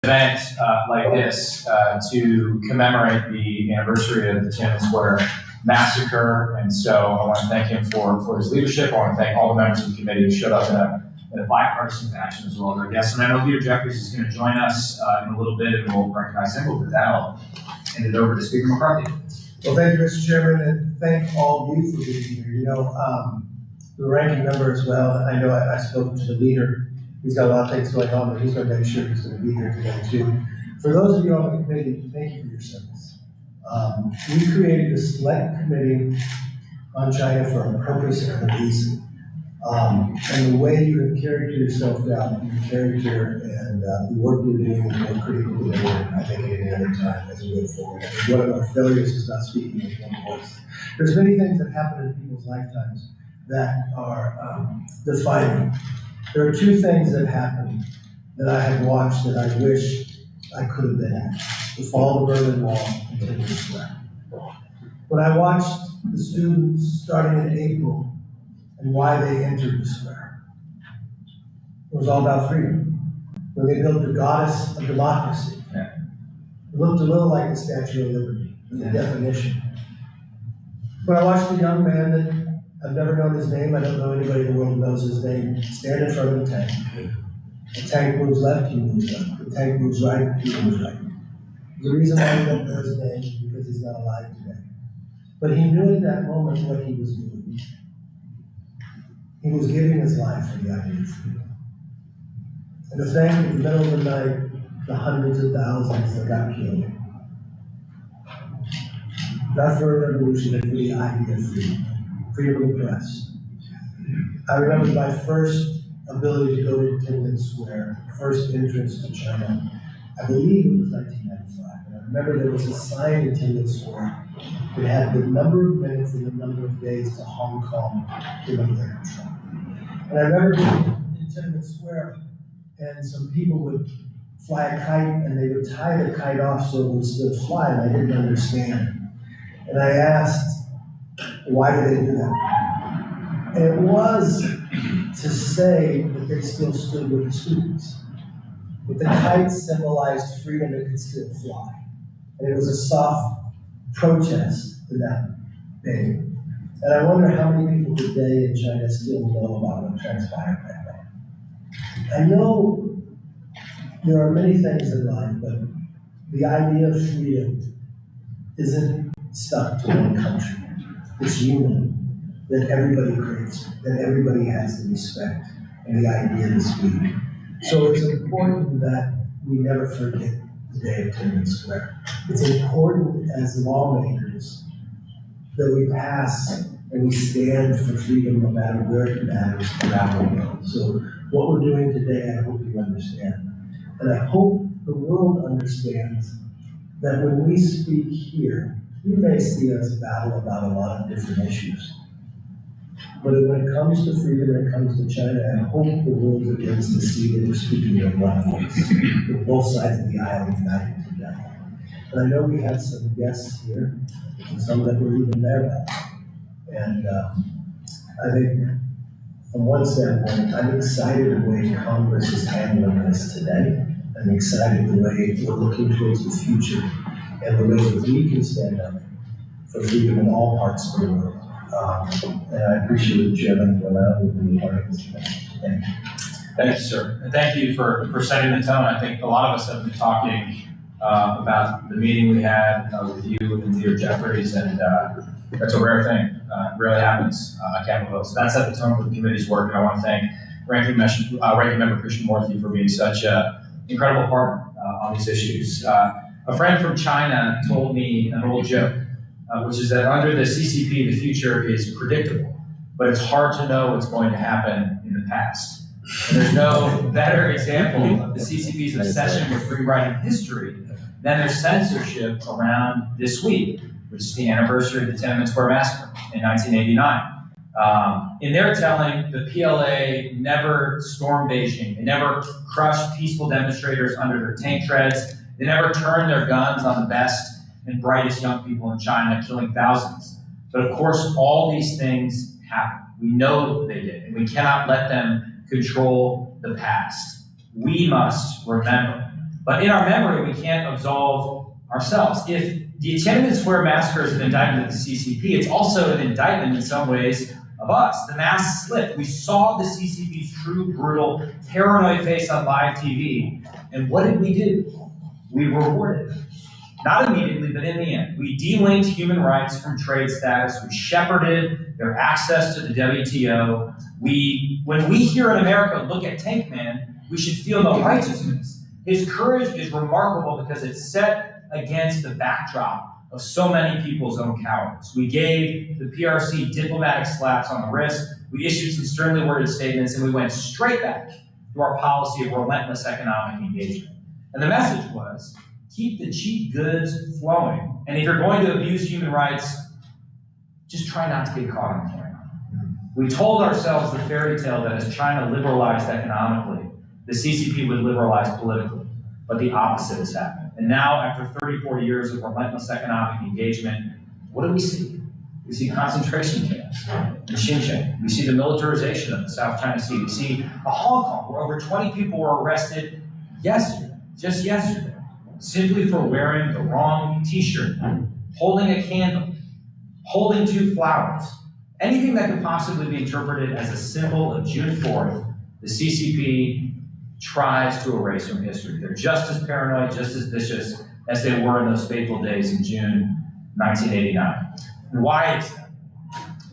event like this to commemorate the anniversary of the Tiananmen Square massacre, and so I want to thank him for his leadership. I want to thank all the members of the committee who showed up in a bipartisan fashion, as well as our guests. And I know Peter Jeffries is going to join us in a little bit, and we'll recognize him. But with that, I'll hand it over to Speaker McCarthy. Well, thank you, Mr. Chairman, and thank all of you for being here. You know, the ranking member as well. I know I spoke to the leader. He's got a lot of things going on, but he's going to make sure he's going to be here today too. For those of you on the committee, thank you for your service. We created a select committee on China for a purpose and a reason. And the way you have carried yourself out, your character and the work you're doing is more critical than ever, I think, at any other time as we move forward. One of our failures is not speaking with one voice. There's many things that happen in people's lifetimes that are defining. There are two things that happened that I have watched that I wish I could have been at. The fall of the Berlin Wall and Tiananmen Square. When I watched the students starting in April and why they entered the square, it was all about freedom. When they built the goddess of democracy, it looked a little like the Statue of Liberty, the definition. When I watched a young man that I've never known his name, I don't know anybody in the world who knows his name, stand in front of the tank. The tank moves left, he moves left. The tank moves right, he moves right. The reason why we don't know his name is because he's not alive today. But he knew in that moment what he was doing. He was giving his life for the idea of freedom. And to thank in the middle of the night the hundreds of thousands that got killed. Not for a revolution, but for the idea of freedom. Freedom of the press. I remember my first ability to go to Tiananmen Square, first entrance to China. I believe it was 1995. And I remember there was a sign in Tiananmen Square that had the number of minutes and the number of days to Hong Kong democratic control. And I remember being in Tiananmen Square, and some people would fly a kite, and they would tie the kite off so it would still fly, and I didn't understand. And I asked, why do they do that? And it was to say that they still stood with the students. But the kite symbolized freedom, it could still fly. And it was a soft protest to that day. And I wonder how many people today in China still know about what transpired back then. I know there are many things in life, but the idea of freedom isn't stuck to one country. It's human, that everybody craves, that everybody has the respect and the idea to speak. So it's important that we never forget the day of Tiananmen Square. It's important as lawmakers that we pass and we stand for freedom no matter where it matters around the world. So what we're doing today, I hope you understand. And I hope the world understands that when we speak here, you may see us battle about a lot of different issues. But when it comes to freedom, when it comes to China, I hope the world begins to see that we're speaking with one voice, with both sides of the aisle united together. And I know we have some guests here, and some that were even there. And I think from one standpoint, I'm excited the way Congress is handling this today. I'm excited the way we're looking towards the future and the way that we can stand up for freedom in all parts of the world. And I appreciate the chairman for allowing me to be part of this event. Thank you. Thank you, sir. And thank you for setting the tone. I think a lot of us have been talking about the meeting we had with you and Peter Jeffries, and that's a rare thing. It rarely happens on Capitol Hill. So that set the tone for the committee's work, and I want to thank Ranking Member Christian Morphy for being such an incredible partner on these issues. A friend from China told me an old joke, which is that under the CCP, the future is predictable, but it's hard to know what's going to happen in the past. And there's no better example of the CCP's obsession with rewriting history than their censorship around this week, which is the anniversary of the Tiananmen Square Massacre in 1989. In their telling, the PLA never stormed Beijing. They never crushed peaceful demonstrators under their tank treads. They never turned their guns on the best and brightest young people in China, killing thousands. But of course, all these things happened. We know they did, and we cannot let them control the past. We must remember But in our memory, we can't absolve ourselves. If the Tiananmen Square massacre is an indictment of the CCP, it's also an indictment in some ways of us. The mask slipped. We saw the CCP's true, brutal, paranoid face on live TV. And what did we do? We rewarded it. Not immediately, but in the end. We delinked human rights from trade status. We shepherded their access to the WTO. When we here in America look at Tank Man, we should feel no righteousness. His courage is remarkable because it's set against the backdrop of so many people's own cowardice. We gave the PRC diplomatic slaps on the wrist. We issued some sternly worded statements, and we went straight back to our policy of relentless economic engagement. And the message was, keep the cheap goods flowing. And if you're going to abuse human rights, just try not to get caught on camera. We told ourselves the fairy tale that as China liberalized economically, the CCP would liberalize politically. But the opposite has happened. And now, after 34 years of relentless economic engagement, what do we see? We see concentration camps in Xinjiang. We see the militarization of the South China Sea. We see a Hong Kong where over 20 people were arrested yesterday, just yesterday, simply for wearing the wrong t-shirt, holding a candle, holding 2 flowers. Anything that could possibly be interpreted as a symbol of June 4th, the CCP tries to erase from history. They're just as paranoid, just as vicious as they were in those fateful days in June 1989. And why is that?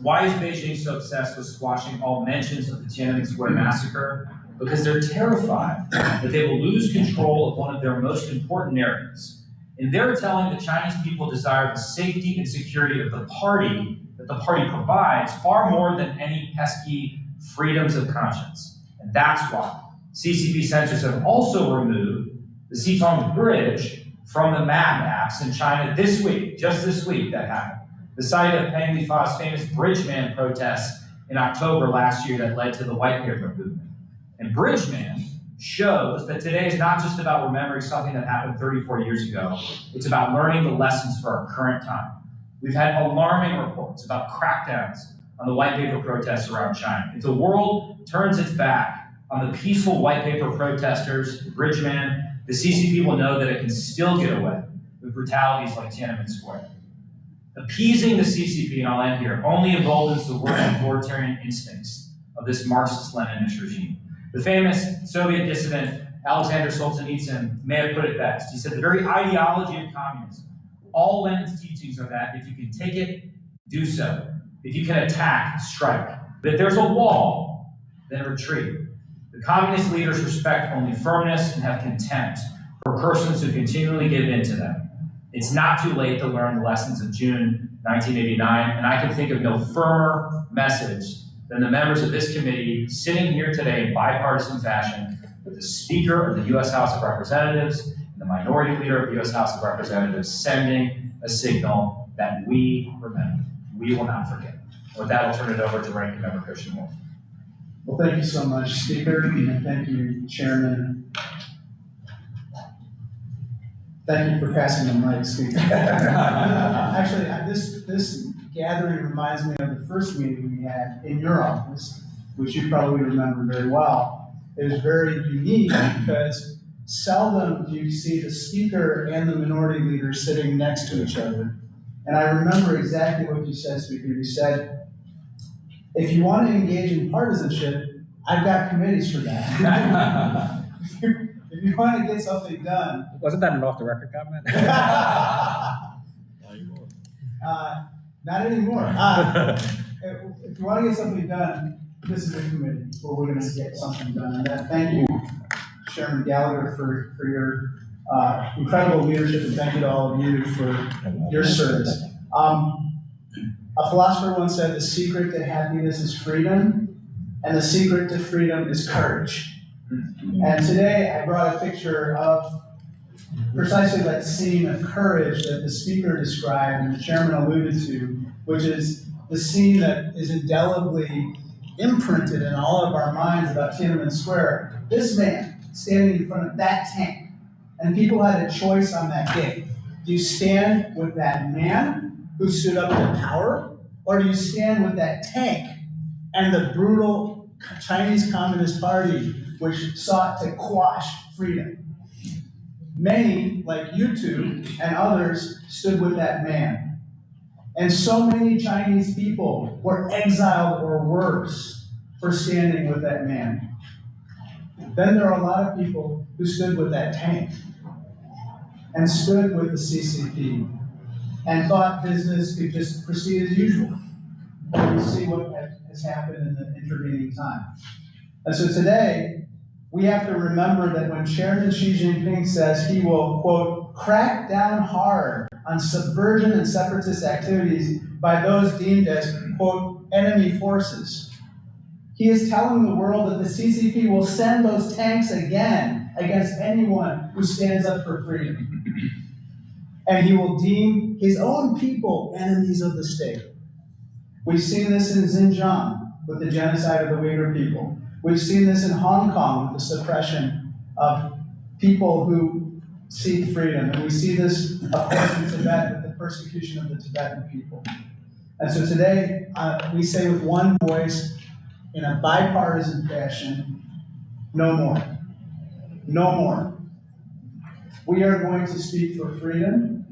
Why is Beijing so obsessed with squashing all mentions of the Tiananmen Square massacre? Because they're terrified that they will lose control of one of their most important narratives. And they're telling the Chinese people desire the safety and security of the party that the party provides far more than any pesky freedoms of conscience. And that's why CCP censors have also removed the Xitong Bridge from the map apps in China this week, just this week that happened. The site of Peng Lifa's famous Bridgeman protests in October last year that led to the White Paper movement. And Bridgeman shows that today is not just about remembering something that happened 34 years ago, it's about learning the lessons for our current time. We've had alarming reports about crackdowns on the White Paper protests around China. If the world turns its back on the peaceful White Paper protesters, Bridgeman, the CCP will know that it can still get away with brutalities like Tiananmen Square. Appeasing the CCP, and I'll end here, only emboldens the worst authoritarian instincts of this Marxist-Leninist regime. The famous Soviet dissident Alexander Solzhenitsyn may have put it best. He said, the very ideology of communism, all Lenin's teachings are that if you can take it, do so. If you can attack, strike. But if there's a wall, then retreat. The communist leaders respect only firmness and have contempt for persons who continually give in to them. It's not too late to learn the lessons of June 1989, and I can think of no firmer message than the members of this committee sitting here today in bipartisan fashion with the Speaker of the U.S. House of Representatives and the Minority Leader of the U.S. House of Representatives sending a signal that we remember. We will not forget. With that, I'll turn it over to Ranking Member Christian Wolf. Well, thank you so much, Speaker, and thank you, Chairman. Thank you for passing the mic, Speaker. Actually, this gathering reminds me of the first meeting we had in your office, which you probably remember very well. It was very unique because seldom do you see the Speaker and the Minority Leader sitting next to each other. And I remember exactly what you said, Speaker. You said, if you want to engage in partisanship, I've got committees for that. If you want to get something done. Wasn't that an off-the-record comment? Not anymore. If you want to get something done, this is a committee where we're going to get something done. And thank you, Chairman Gallagher, for your incredible leadership, and thank you to all of you for your service. A philosopher once said, the secret to happiness is freedom, and the secret to freedom is courage. And today I brought a picture of precisely that scene of courage that the Speaker described and the Chairman alluded to, which is the scene that is indelibly imprinted in all of our minds about Tiananmen Square. This man standing in front of that tank, and people had a choice on that day. Do you stand with that man who stood up to power, or do you stand with that tank and the brutal Chinese Communist Party which sought to quash freedom? Many, like you two and others, stood with that man. And so many Chinese people were exiled or worse for standing with that man. Then there are a lot of people who stood with that tank and stood with the CCP and thought business could just proceed as usual. And we see what has happened in the intervening time. And so today, we have to remember that when Chairman Xi Jinping says he will, quote, crack down hard on subversion and separatist activities by those deemed as, quote, enemy forces, he is telling the world that the CCP will send those tanks again against anyone who stands up for freedom. And he will deem his own people enemies of the state. We've seen this in Xinjiang with the genocide of the Uyghur people. We've seen this in Hong Kong with the suppression of people who seek freedom. And we see this, of course, in Tibet with the persecution of the Tibetan people. And so today, we say with one voice, in a bipartisan fashion, no more. No more. We are going to speak for freedom.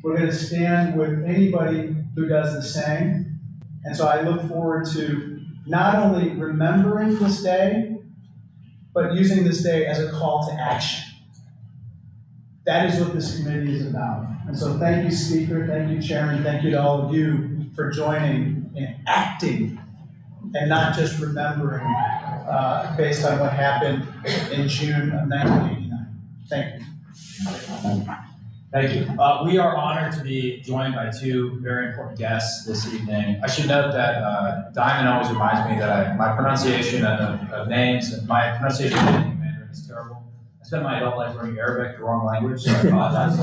We're going to stand with anybody who does the same. And so I look forward to not only remembering this day, but using this day as a call to action. That is what this committee is about. And so thank you, Speaker, thank you, Chairman, thank you to all of you for joining in acting and not just remembering based on what happened in June of 1989. Thank you. Thank you. We are honored to be joined by two very important guests this evening. I should note that Diamond always reminds me that my pronunciation of names, my pronunciation of Mandarin is terrible. I spent my adult life learning Arabic, the wrong language, so I apologize.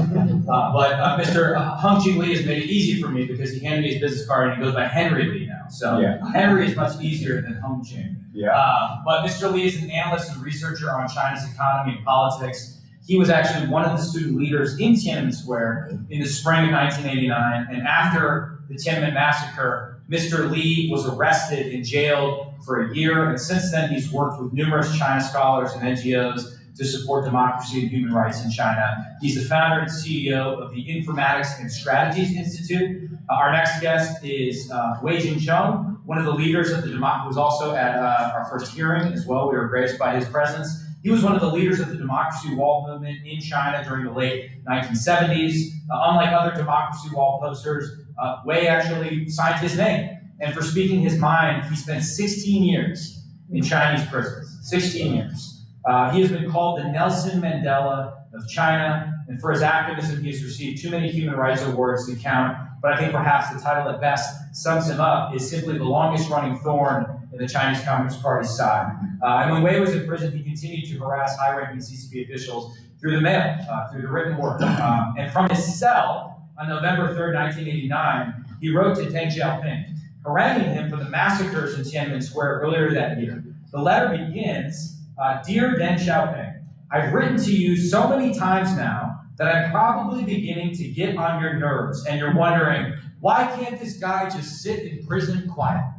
But Mr. Hung Jing Lee has made it easy for me because he handed me his business card and he goes by Henry Lee now. So yeah. Henry is much easier than Hung Jing. Yeah. But Mr. Lee is an analyst and researcher on China's economy and politics. He was actually one of the student leaders in Tiananmen Square in the spring of 1989. And after the Tiananmen Massacre, Mr. Lee was arrested and jailed for a year. And since then, he's worked with numerous China scholars and NGOs to support democracy and human rights in China. He's the founder and CEO of the Informatics and Strategies Institute. Our next guest is Wei Jingcheng, one of the leaders of the democracy, who was also at our first hearing as well. We were graced by his presence. He was one of the leaders of the Democracy Wall movement in China during the late 1970s. Unlike other Democracy Wall posters, Wei actually signed his name. And for speaking his mind, he spent 16 years in Chinese prisons, 16 years. He has been called the Nelson Mandela of China, and for his activism, he has received too many human rights awards to count, but I think perhaps the title that best sums him up is simply the longest running thorn in the Chinese Communist Party's side. And when Wei was in prison, he continued to harass high-ranking CCP officials through the mail, through the written word. And from his cell on November 3rd, 1989, he wrote to Deng Xiaoping, haranguing him for the massacres in Tiananmen Square earlier that year. The letter begins, Dear Deng Xiaoping, I've written to you so many times now that I'm probably beginning to get on your nerves, and you're wondering, why can't this guy just sit in prison quietly?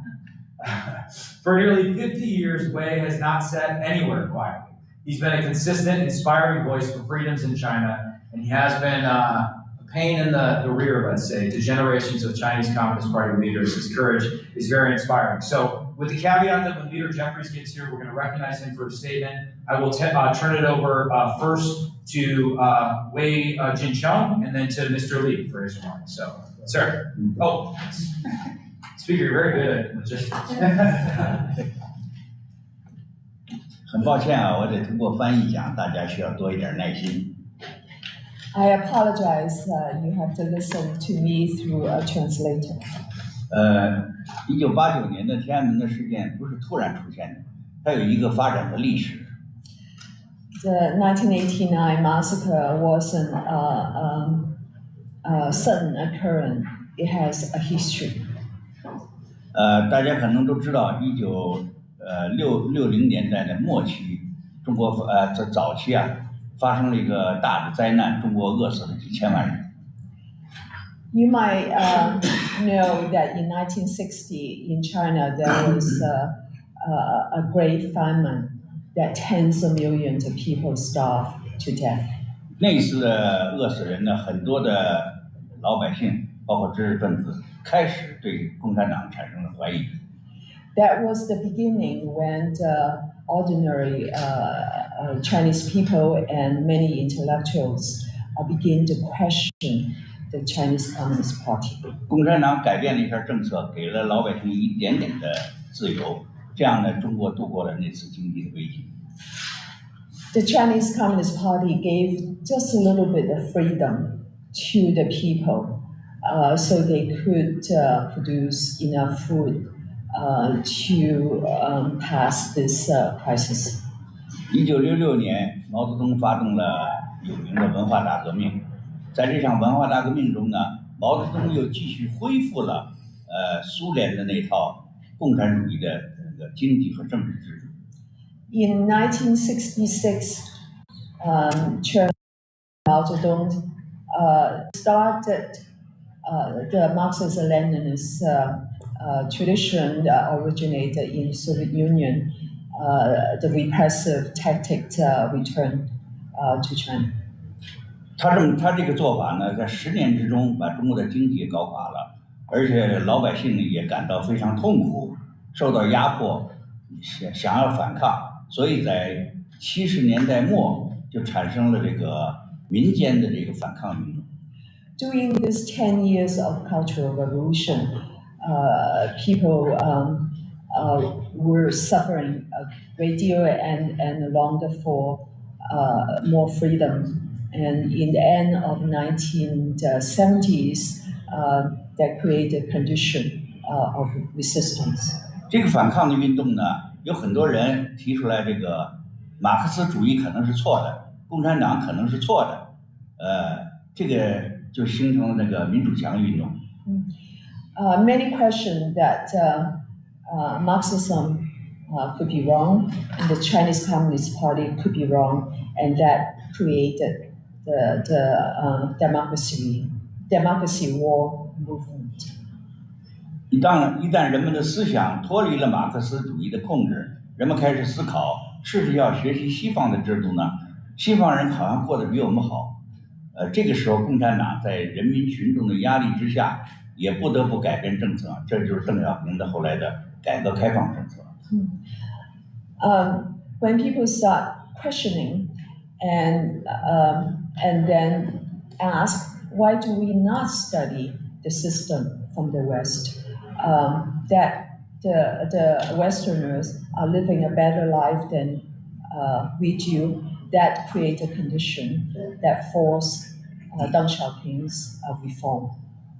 For nearly 50 years, Wei has not sat anywhere quietly. He's been a consistent, inspiring voice for freedoms in China, and he has been a pain in the rear, let's say, to generations of Chinese Communist Party leaders. His courage is very inspiring. So, with the caveat that when Leader Jeffries gets here, we're going to recognize him for a statement. I will turn it over first to Wei Jingcheng, and then to Mr. Lee for his remarks. So, sir. Oh. Speaker, you're very good at logistics. 很抱歉啊，我得通过翻译讲，大家需要多一点耐心。I apologize. You have to listen to me through a translator. 1989年的天安门的事件不是突然出现的，它有一个发展的历史。The 1989 massacre wasn't a sudden occurrence. It has a history. 大家可能都知道，60年代的末期，中国在早期啊，发生了一个大的灾难，中国饿死了几千万人。You might know that in 1960 in China there was a great famine that tens of millions of people starved to death. 那次的饿死人呢，很多的老百姓，包括知识分子，开始对共产党产生了怀疑。That was the beginning when the ordinary Chinese people and many intellectuals begin to question the Chinese Communist Party. 共产党改变了一下政策，给了老百姓一点点的自由，这样呢，中国度过了那次经济的危机。The Chinese Communist Party gave just a little bit of freedom to the people, so they could produce enough food to pass this crisis. 1966年，毛泽东发动了有名的文化大革命，在这场文化大革命中呢，毛泽东又继续恢复了苏联的那套共产主义的这个经济和政治制度。In 1966, Chairman Mao Zedong started the Marxist-Leninist tradition that originated in Soviet Union, the repressive tactic return to China. 他这个做法呢，在10年之中把中国的经济搞垮了，而且老百姓也感到非常痛苦，受到压迫，想要反抗。所以在70年代末就产生了这个民间的这个反抗运动。During these 10 years of Cultural Revolution, people were suffering a great deal and longed for more freedom. And in the end of 1970s, that created condition of resistance. 这个反抗的运动呢，有很多人提出来，这个马克思主义可能是错的，共产党可能是错的，这个就形成了那个民主墙运动。Many question that Marxism could be wrong, and the Chinese Communist Party could be wrong, and that created the democracy war movement. 一旦人们的思想脱离了马克思主义的控制，人们开始思考，是不是要学习西方的制度呢？西方人好像过得比我们好。这个时候，共产党在人民群众的压力之下，也不得不改变政策，这就是邓小平的后来的改革开放政策。When people start questioning and then ask, why do we not study the system from the West? That the Westerners are living a better life than we do. That create a condition that force Deng Xiaoping's reform.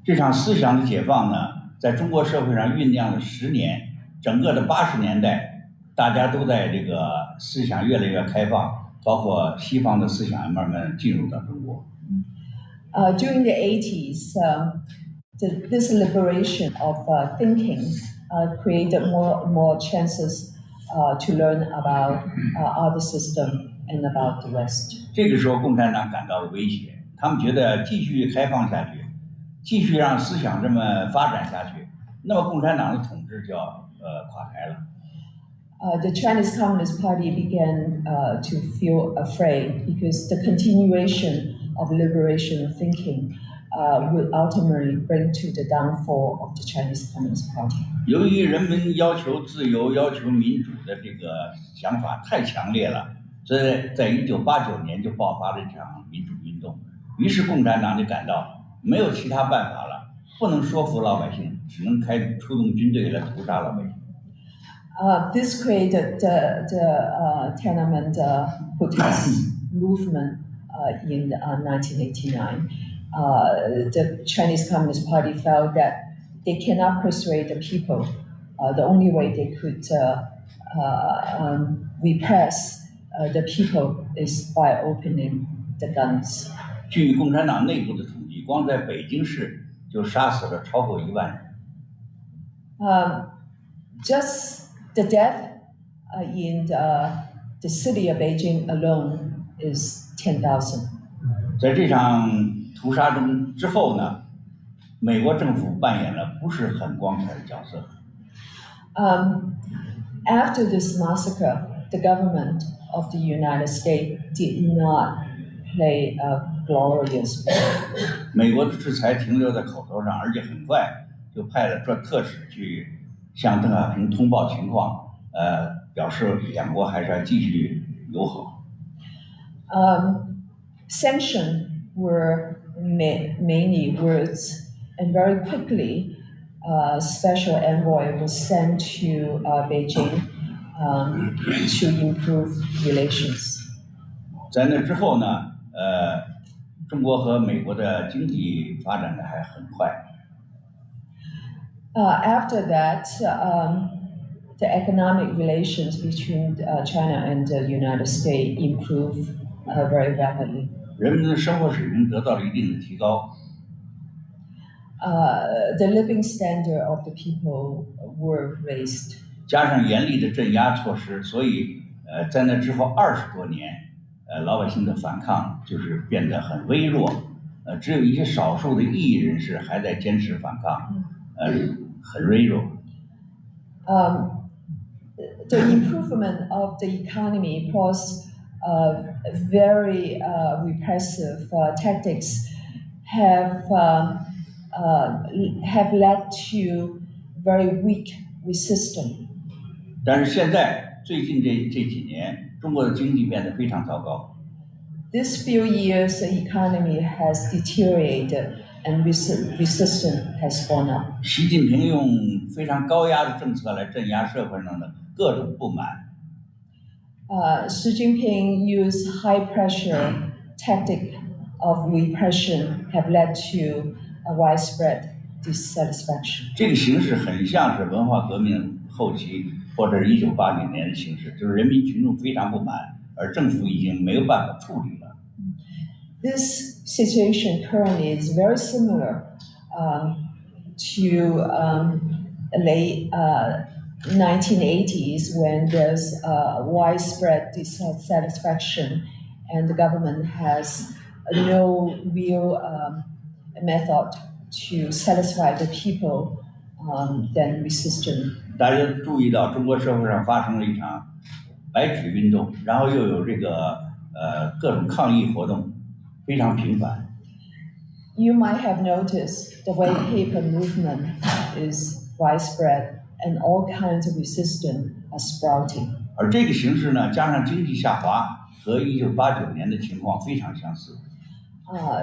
这场思想的解放呢，在中国社会上酝酿了10年，整个的80年代，大家都在这个思想越来越开放，包括西方的思想慢慢进入到中国。During the 80s, this liberation of thinking created more chances to learn about other system and about the West. 这个时候，共产党感到了威胁，他们觉得继续开放下去，继续让思想这么发展下去，那么共产党的统治就要垮台了。The Chinese Communist Party began to feel afraid because the continuation of liberation thinking would ultimately bring to the downfall of the Chinese Communist Party. 由于人们要求自由、要求民主的这个想法太强烈了，所以在1989年就爆发了一场民主运动。于是共产党就感到没有其他办法了，不能说服老百姓，只能出动军队来屠杀老百姓。This created the Tiananmen protest movement in 1989. The Chinese Communist Party felt that they cannot persuade the people. The only way they could repress the people is by opening the guns. 据共产党内部的统计，光在北京市就杀死了超过1万人。Just the death in the city of Beijing alone is 10,000. 在这场屠杀之后呢，美国政府扮演了不是很光彩的角色。After this massacre, the government of the United States did not play a glorious role. 美国的制裁停留在口头上，而且很快就派了特使去向邓小平通报情况，表示两国还是要继续友好。Sanctions were mainly words, and very quickly, special envoy was sent to Beijing to improve relations. 在那之后呢，中国和美国的经济发展的还很快。After that, the economic relations between China and the United States improved very rapidly. 人们的生活水平得到了一定的提高。The living standard of the people were raised. 加上严厉的镇压措施，所以在那之后20多年，老百姓的反抗就是变得很微弱，只有一些少数的异议人士还在坚持反抗，很微弱。The improvement of the economy plus very repressive tactics have led to very weak resistance. 但是现在最近这几年，中国的经济变得非常糟糕。These few years, the economy has deteriorated and resistance has gone up. 习近平用非常高压的政策来镇压社会上的各种不满。Xi Jinping used high pressure tactic of repression have led to a widespread dissatisfaction. 这个形势很像是文化革命后期或者1989年的形势，就是人民群众非常不满，而政府已经没有办法处理了。This situation currently is very similar to late 1980s when there's widespread dissatisfaction and the government has no real method to satisfy the people, then resistance. 大家注意到中国社会上发生了一场白纸运动，然后又有这个各种抗议活动，非常频繁。You might have noticed the white paper movement is widespread and all kinds of resistance are sprouting. 而这个形势呢，加上经济下滑，和1989年的情况非常相似。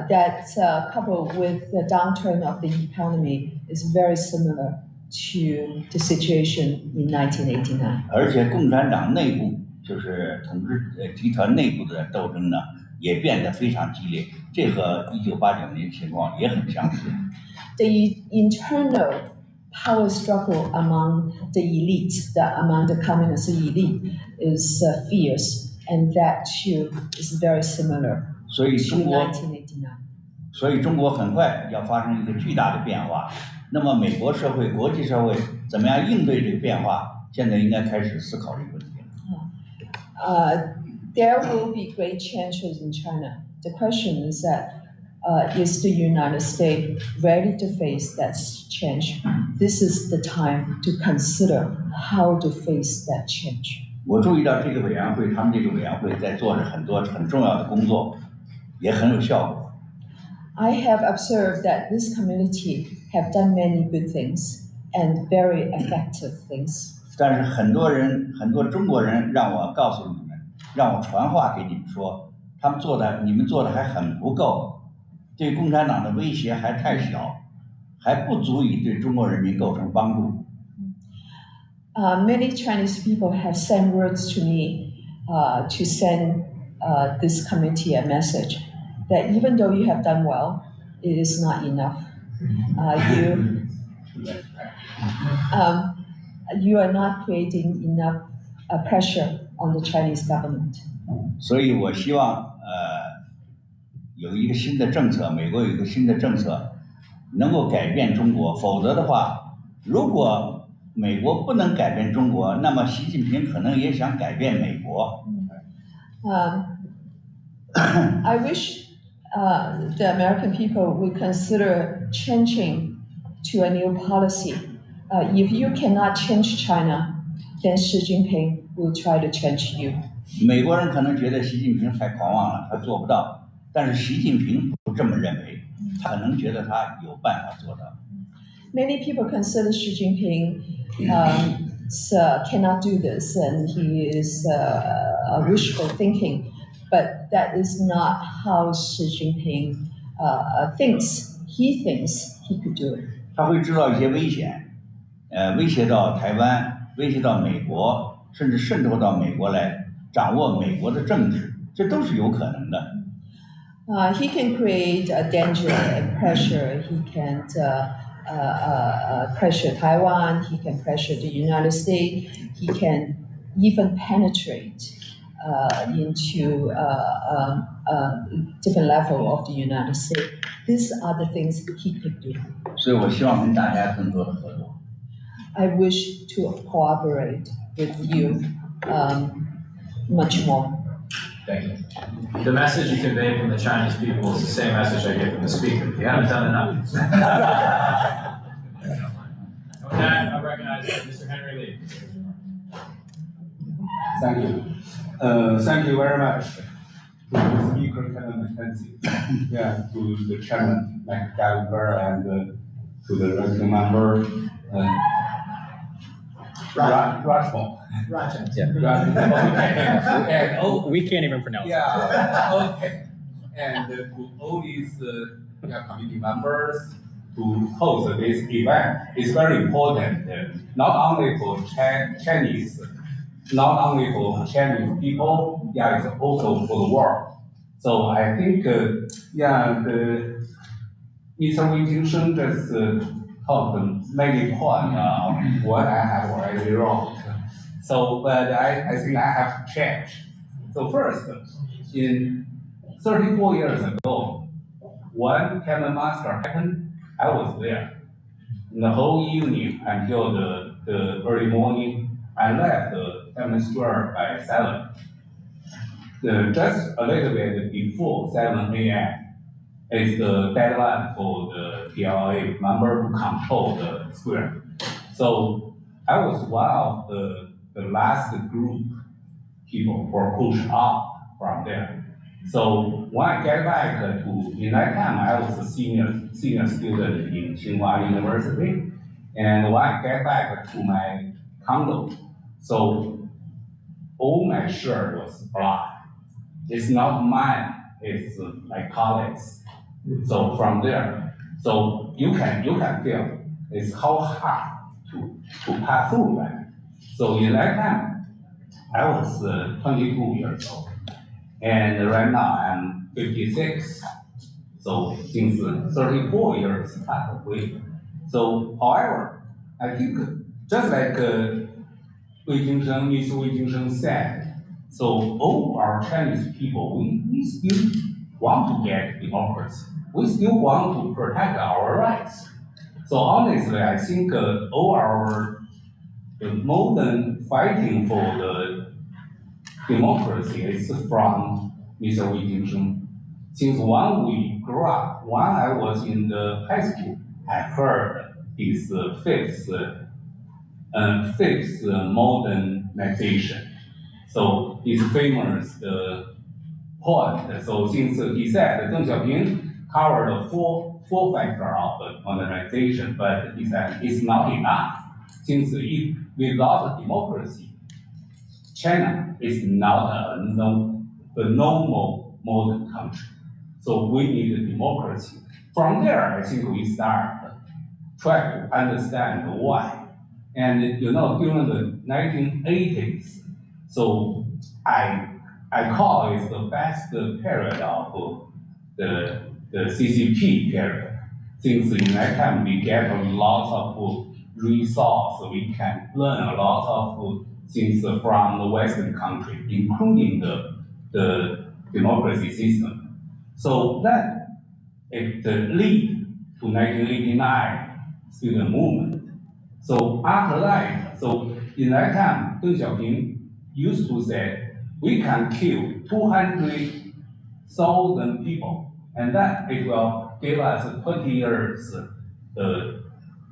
That coupled with the downturn of the economy is very similar to the situation in 1989. 而且共产党内部就是统治集团内部的斗争呢，也变得非常激烈，这和1989年情况也很相似。The internal power struggle among the elites, among the communist elite, is fierce, and that too is very similar to 1989. 所以中国很快要发生一个巨大的变化。那么美国社会、国际社会怎么样应对这个变化？现在应该开始思考这个问题。There will be great changes in China. The question is that is the United States ready to face that change? This is the time to consider how to face that change. 我注意到这个委员会，他们这个委员会在做着很多很重要的工作，也很有效果。I have observed that this community have done many good things and very effective things. 但是很多中国人让我告诉你们，让我传话给你们说，你们做的还很不够，对共产党的威胁还太小，还不足以对中国人民构成帮助。Many Chinese people have sent words to me to send this committee a message that even though you have done well, it is not enough. You are not creating enough pressure on the Chinese government. 所以我希望有一个新的政策，美国有一个新的政策，能够改变中国。否则的话，如果美国不能改变中国，那么习近平可能也想改变美国。I wish the American people would consider changing to a new policy. If you cannot change China, then Xi Jinping will try to change you. 美国人可能觉得习近平太狂妄了，他做不到。但是习近平不这么认为，他可能觉得他有办法做到。Many people consider Xi Jinping cannot do this, and he is wishful thinking. But that is not how Xi Jinping thinks. He thinks he could do it. 他会知道一些危险，威胁到台湾，威胁到美国，甚至渗透到美国来，掌握美国的政治，这都是有可能的。He can create a danger and pressure. He can pressure Taiwan. He can pressure the United States. He can even penetrate into different level of the United States. These are the things he could do. 所以我希望跟大家更多的合作。I wish to cooperate with you much more. Thank you. The message you convey from the Chinese people is the same message I get from the speaker. You haven't done enough. With that, I recognize Mr. Henry Lee. Thank you. Thank you very much to the speaker, Kevin McKenzie, yeah, to the chairman, Mike Gallagher, and to the ranking member, Rushmore. Roger. And We can't even pronounce it. yeah, okay. And to all these committee members to host this event is very important, not only for Chinese, not only for Chinese people, yeah, it's also for the world. So I think, Mr. Wei Jingsheng just talked many points of what I have already wrote. So, but I think I have to change. So first, in 34 years ago, when Tiananmen Massacre happened, I was there. In the whole evening until the early morning, I left the Tiananmen Square by 7. Just a little bit before 7 a.m. is the deadline for the PLA member to control the square. So I was one of the last group people were pushed out from there. So when I get back in that time, I was a senior student in Tsinghua University. And when I get back to my condo, so all my shirt was blood. It's not mine, it's my colleagues. So from there, so you can feel it's how hard to pass through that. So in that time, I was 22 years old. And right now I'm 56. So since 34 years passed away. So however, I think just like Mr. Wei Jingsheng said, so all our Chinese people, we still want to get democracy. We still want to protect our rights. So honestly, I think all our modern fighting for the democracy is from Mr. Wei Jingsheng. Since when we grew up, when I was in the high school, I heard his fifth modernization. So his famous point. So since he said Deng Xiaoping covered four factors of modernization, but he said it's not enough. Since without democracy, China is not a normal modern country. So we need democracy. From there, I think we start try to understand why. And during the 1980s, so I call it the best period of the CCP period. Since in that time we get a lot of resources, we can learn a lot of things from the Western country, including the democracy system. So that it lead to 1989 student movement. So after that, so in that time, Deng Xiaoping used to say, we can kill 200,000 people, and then it will give us 20 years the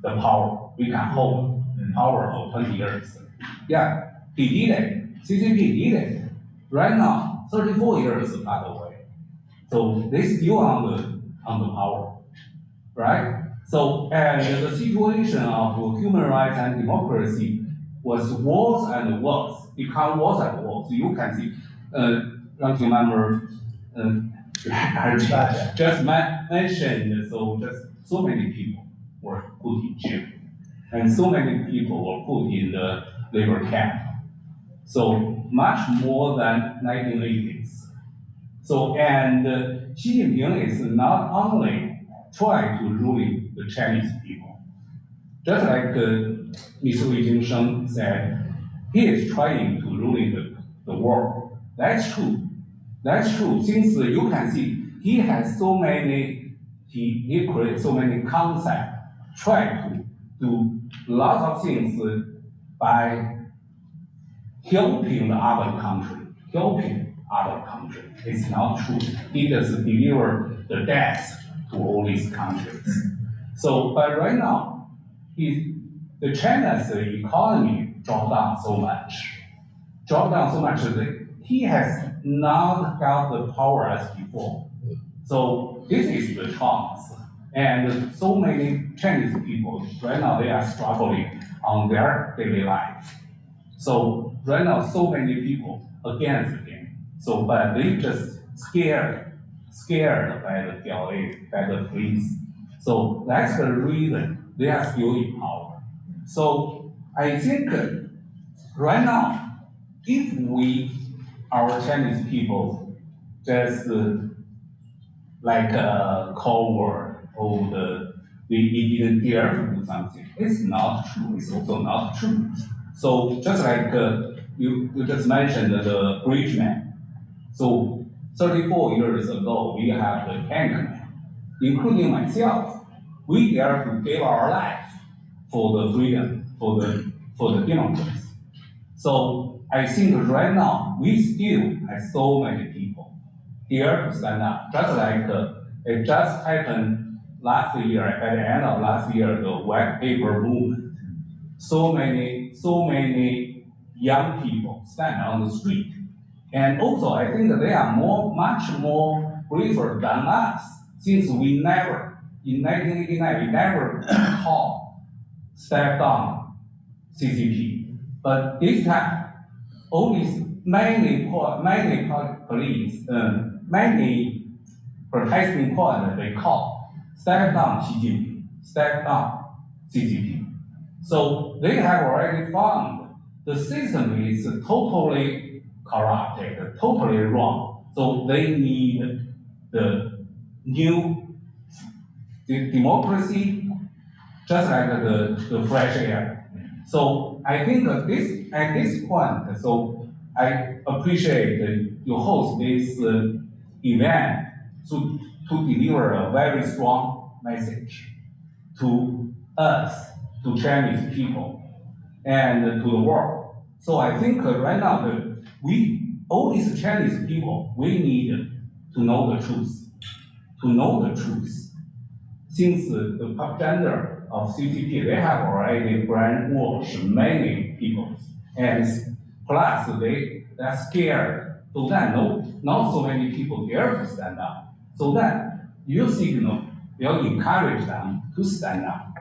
power. We can hold power for 20 years. Yeah, he did it. CCP did it. Right now, 34 years passed away. So they still on the power, right? So, and the situation of human rights and democracy was worse and worse, become worse and worse. You can see, ranking member, just mentioned, so just so many people were put in jail, and so many people were put in the labor camp. So much more than 1980s. So, and Xi Jinping is not only trying to ruin the Chinese people, just like Ms. Wei Jingsheng said, he is trying to ruin the world. That's true. That's true. Since you can see, he has so many, he created so many concepts, try to do lots of things by helping the other country, It's not true. He just deliver the death to all these countries. So, but right now, the China's economy dropped down so much that he has not got the power as before. So this is the chance. And so many Chinese people, right now they are struggling on their daily life. So right now, so many people against him. So, but they just scared by the PLA, by the police. So that's the reason they are still in power. So I think right now, if our Chinese people, just like a Cold War, or we didn't dare to do something, it's not true. It's also not true. So just like you just mentioned the bridge man. So 34 years ago, we have the Tiananmen, including myself. We dare to give our life for the freedom, for the democracy. So I think right now we still have so many people dare to stand up, just like it just happened last year. At the end of last year, the white paper movement. So many young people stand on the street. And also, I think that they are much more braver than us, since we never, in 1989, we never step down CCP. But this time, only many police, many protesting points they call, step down Xi Jinping, step down CCP. So they have already found the system is totally corrupted, totally wrong. So they need the new democracy, just like the fresh air. So I think at this point, so I appreciate you host this event to deliver a very strong message to us, to Chinese people, and to the world. So I think right now, all these Chinese people, we need to know the truth. To know the truth. Since the propaganda of CCP, they have already brainwashed many people. And plus, they're scared. So that not so many people dare to stand up. So that your signal will encourage them to stand up.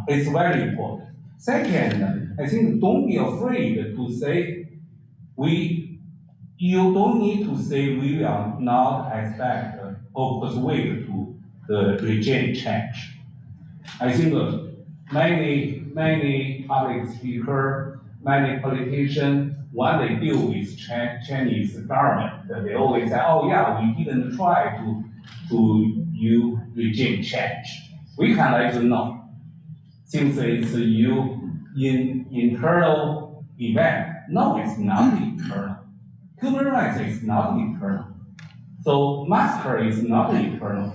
It's very important. Second, I think don't be afraid to say you don't need to say we will not expect or persuade to the regime change. I think many public speakers, many politicians, when they deal with Chinese government, they always say, oh yeah, we didn't try to use regime change. We can let you know. Since it's internal event. No, it's not internal. Human rights is not internal. So Massacre is not internal.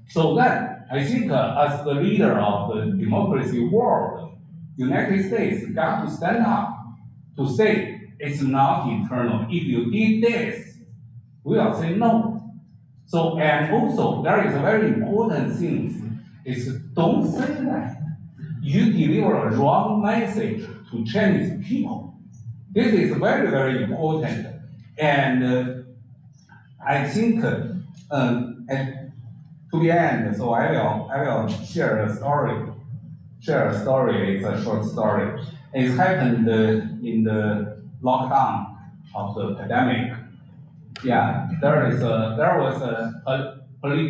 So then, I think as the leader of the democracy world, United States got to stand up to say it's not internal. If you did this, we will say no. So, and also, there is a very important thing, is don't say that. You deliver a wrong message to Chinese people. This is very, very important. And I think And to the end, so I will share a story. It's a short story. It happened in the lockdown of the pandemic. Yeah, there was a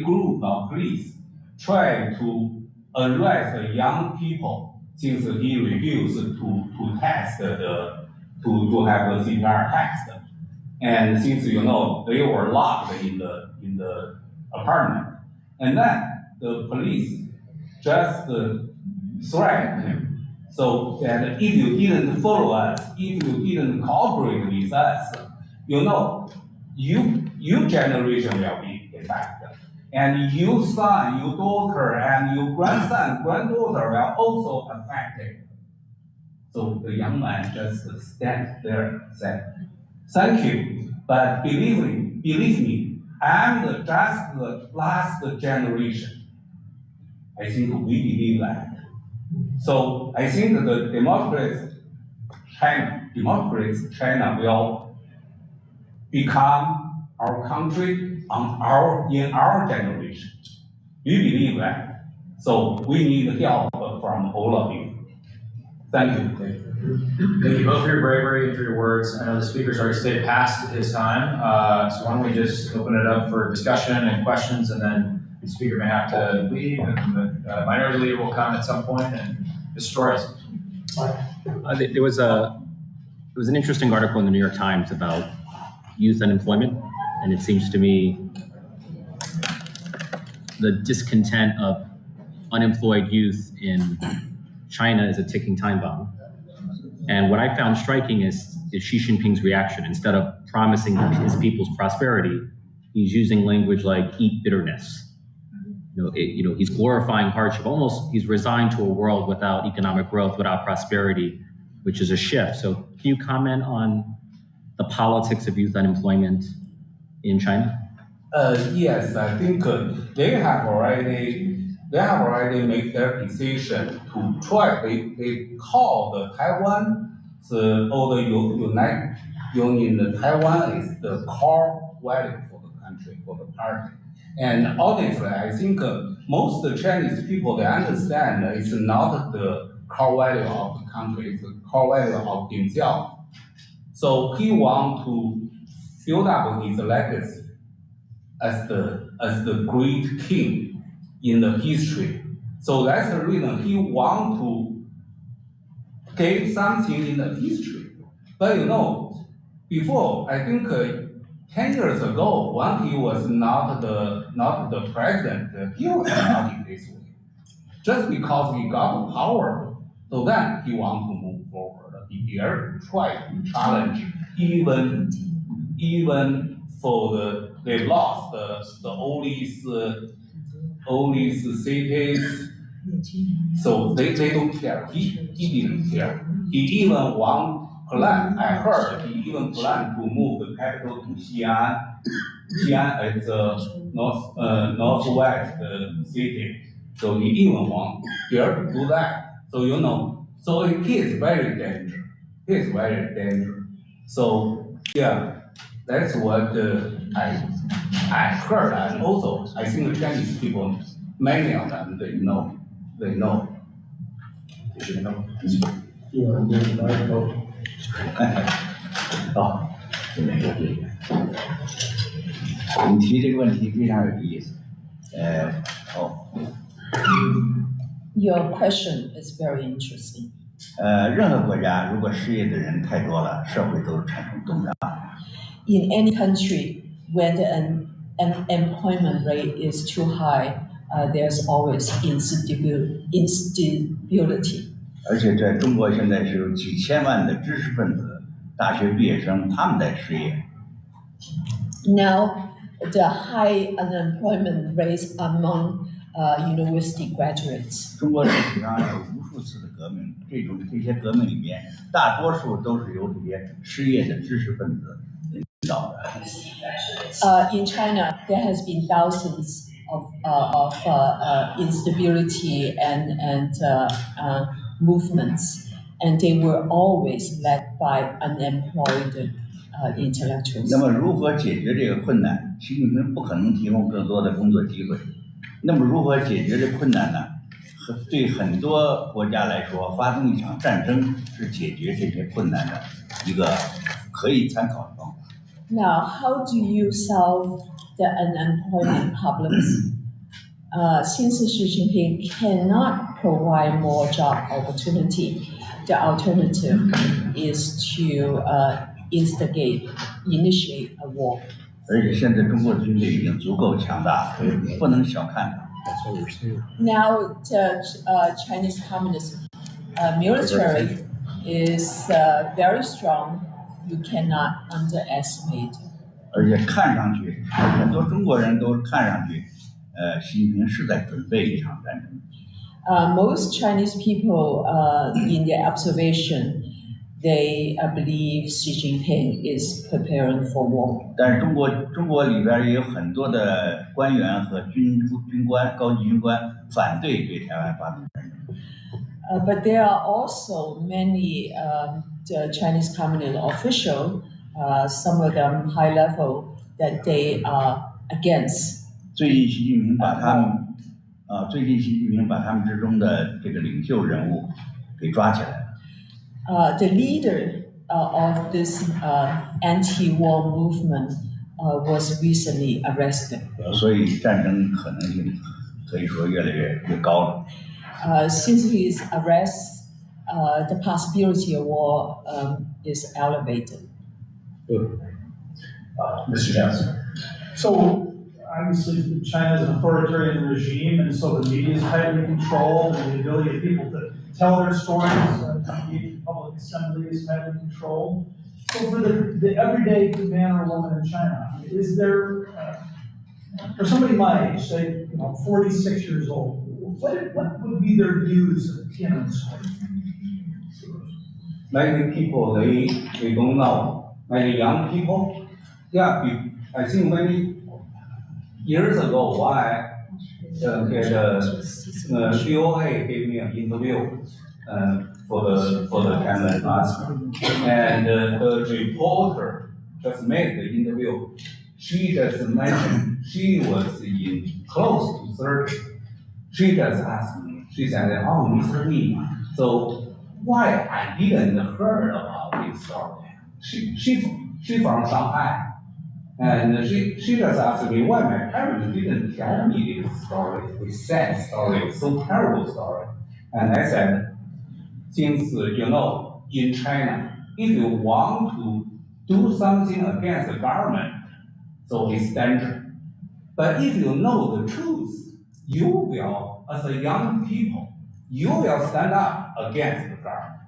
group of police trying to arrest the young people since he refused to test to have the CPR test. And since they were locked in the apartment, and then the police just threatened him. So that if you didn't follow us, if you didn't cooperate with us, your generation will be affected. And your son, your daughter, and your grandson, granddaughter will also affected. So the young man just stand there and said, "Thank you, but believe me, I'm just the last generation." I think we believe that. So I think the democratic China will become our country in our generation. We believe that. So we need help from all of you. Thank you. Thank you both for your bravery and for your words. I know the speaker's already stayed past his time, so why don't we just open it up for discussion and questions, and then the speaker may have to leave, and the minority leader will come at some point and destroy us. There was an interesting article in the New York Times about youth unemployment, and it seems to me the discontent of unemployed youth in China is a ticking time bomb. And what I found striking is Xi Jinping's reaction. Instead of promising his people's prosperity, he's using language like "eat bitterness." He's glorifying hardship. Almost, he's resigned to a world without economic growth, without prosperity, which is a shift. So, can you comment on the politics of youth unemployment in China? Yes, I think they have already made their decision to try. They call the Taiwan, the United Union. Taiwan is the core value for the country, for the party. And honestly, I think most Chinese people, they understand it's not the core value of the country, it's the core value of himself. So he wants to build up his legacy as the great king in the history. So that's the reason he wants to give something in the history. But before, I think 10 years ago, when he was not the president, he was not in this way. Just because he got the power, so then he wants to move forward. He dared to try to challenge, even for they lost the all these cities. So they don't care. He didn't care. He even I heard he even planned to move the capital to Xi'an. Xi'an is the northwest city. So he even dare to do that. So so he is very dangerous. He is very dangerous. So yeah, that's what I heard, and also I think Chinese people, many of them, they know.你提这个问题非常有意思。Your question is very interesting. 任何国家如果失业的人太多了，社会都产生动荡。In any country, when the unemployment rate is too high, there's always instability. 而且在中国现在是有几千万的知识分子、大学毕业生，他们在失业。Now, the high unemployment rates among university graduates. 中国历史上有无数次的革命，这些革命里面，大多数都是由这些失业的知识分子领导的。In China, there has been thousands of instability and movements, and they were always led by unemployed intellectuals. 那么如何解决这个困难？习近平不可能提供更多的工作机会。那么如何解决这困难呢？对很多国家来说，发动一场战争是解决这些困难的一个可以参考的方法。Now, how do you solve the unemployment problems? Since Xi Jinping cannot provide more job opportunity, the alternative is to initiate a war. 而且现在中国军队已经足够强大，不能小看它。Now, the Chinese Communist military is very strong. You cannot underestimate. 而且看上去，很多中国人都看上去，习近平是在准备一场战争。Most Chinese people, in their observation, they believe Xi Jinping is preparing for war. 但是中国里边也有很多的官员和军官、高级军官反对对台湾发动战争。 But there are also many the Chinese Communist officials, some of them high level, that they are against. 最近习近平把他们之中的这个领袖人物给抓起来了。 The leader of this anti-war movement was recently arrested. 所以战争可能性可以说越来越高了。Since his arrest, the possibility of war is elevated. Mr. Johnson. So obviously China is an authoritarian regime, and so the media is tightly controlled, and the ability of people to tell their stories, to engage in public assembly is tightly controlled. So for the everyday man or woman in China, is there, for somebody my age, say, 46 years old, what would be their views of Tiananmen Square? Many people, they don't know. Many young people, I think many years ago, I VOA gave me an interview for the Tiananmen Massacre, and the reporter just made the interview. She just mentioned she was in close to 30. She just asked me. She said, "Oh, Mr. Lee, so why I didn't heard about this story?" She from Shanghai. And she just asked me why my parents didn't tell me this story, this sad story, so terrible story. And I said, since in China, if you want to do something against the government, so it's dangerous. But if you know the truth, you will, as a young people, you will stand up against the government.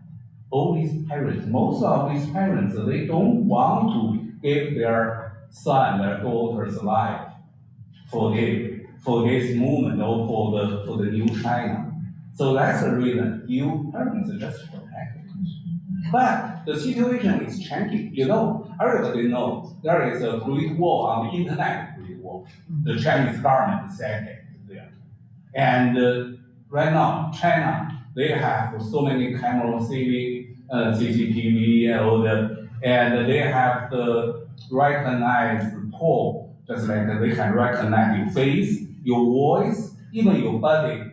All these parents, most of these parents, they don't want to give their son, their daughter's life for this movement or for the new China. So that's the reason you parents just protect it. But the situation is changing. Everybody knows there is a great war on the internet, great war. The Chinese government said it there. And right now, China, they have so many cameras, CCTV, and they have the recognized tool, just like they can recognize your face, your voice, even your body